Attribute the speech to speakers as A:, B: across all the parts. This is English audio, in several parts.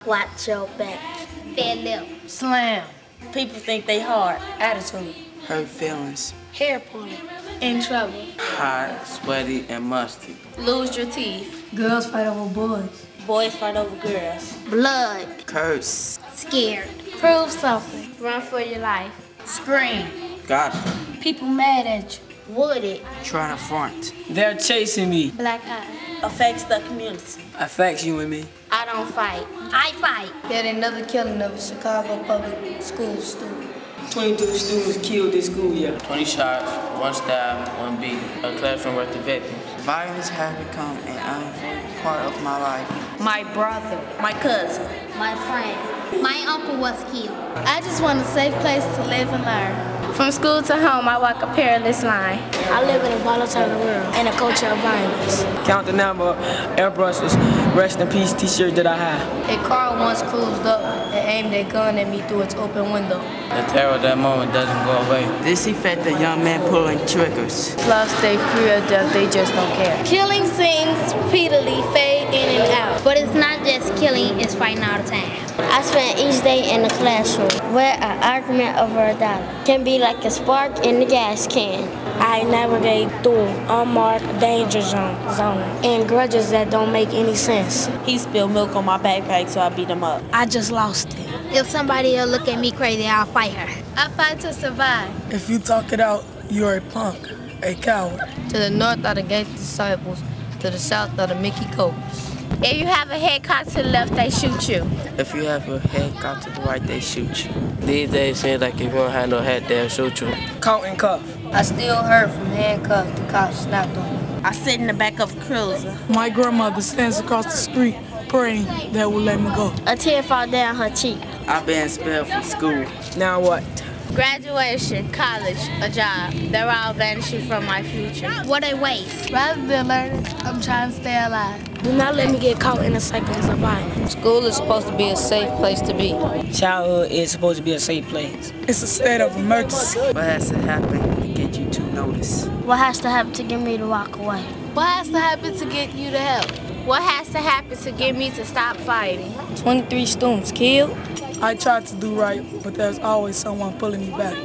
A: Watch your back. Fair lip.
B: Slam. People think they hard. Attitude.
C: Hurt feelings.
B: Hair pulling. In trouble.
C: Hot, sweaty, and musty.
B: Lose your teeth.
D: Girls fight over boys.
B: Boys fight over girls.
A: Blood.
C: Curse.
A: Scared.
B: Prove something.
A: Run for your life.
B: Scream.
C: Gossip.
B: People mad at you.
A: Wooded.
C: Trying to front.
E: They're chasing me.
A: Black eye.
B: Affects the community.
E: Affects you and me.
A: I don't fight. I fight.
D: Yet another killing of a Chicago public school student.
E: 22 students killed this school year.
F: 20 shots, 1 stab, 1 beat, a classroom worth of victims.
C: Violence has become an unavoidable part of my life.
B: My brother. My cousin.
A: My friend. My uncle was killed.
B: I just want a safe place to live and learn.
G: From school to home, I walk a perilous line.
D: I live in a volatile world and a culture of violence.
E: Count the number of airbrushes, rest in peace t-shirts that I have.
D: A car once cruised up and aimed a gun at me through its open window.
F: The terror of that moment doesn't go away.
C: This effect the young man pulling triggers.
D: Plus, they fear death, they just don't care.
G: Killing scenes repeatedly fade in and out.
A: But it's not just killing, it's fighting all the time.
H: I spent each day in the classroom where an argument over a dollar can be like a spark in the gas can.
D: I navigate through unmarked danger zone and grudges that don't make any sense.
B: He spilled milk on my backpack, so I beat him up.
D: I just lost it.
A: If somebody else look at me crazy, I'll fight her.
B: I fight to survive.
I: If you talk it out, you're a punk, a coward.
D: To the north are the Gate Disciples, to the south are the Mickey Cobras.
G: If you have a head cocked to the left, they shoot you.
C: If you have your head cocked to the right, they shoot you.
F: These days, it seems like if you don't have no head, they'll shoot you.
E: Caught and cuffed.
D: I still hurt from handcuffs the cops snapped on me.
B: I sit in the back of a cruiser.
I: My grandmother stands across the street praying that will let me go.
H: A tear fall down her cheek.
C: I've been expelled from school.
E: Now what?
G: Graduation, college, a job, they're all vanishing from my future.
A: What a waste.
B: Rather than learning, I'm trying to stay alive.
D: Do not let me get caught in the cycles of violence. School is supposed to be a safe place to be.
E: Childhood is supposed to be a safe place.
I: It's a state of emergency.
C: What has to happen to get you to notice?
H: What has to happen to get me to walk away?
B: What has to happen to get you to help?
G: What has to happen to get me to stop fighting?
D: 23 students killed.
I: I tried to do right, but there's always someone pulling me back.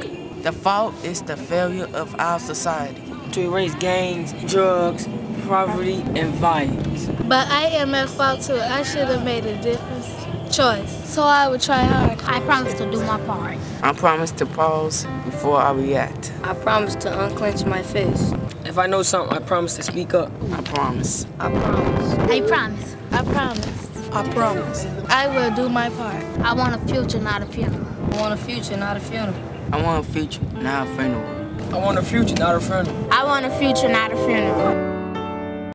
C: The fault is the failure of our society.
E: To erase gangs, drugs, poverty, and violence.
B: But I am at fault too. I should have made a different choice. So I would try hard.
A: I promise to do my part.
C: I promise to pause before I react.
D: I promise to unclench my fist.
E: If I know something, I promise to speak up.
C: I promise.
D: I promise.
A: I promise.
B: I promise.
I: I promise.
B: I will do my part.
A: I want a future, not a funeral.
D: I want a future, not a funeral.
C: I want a future, not a funeral.
E: I want a future, not a funeral.
G: I want a future, not a funeral.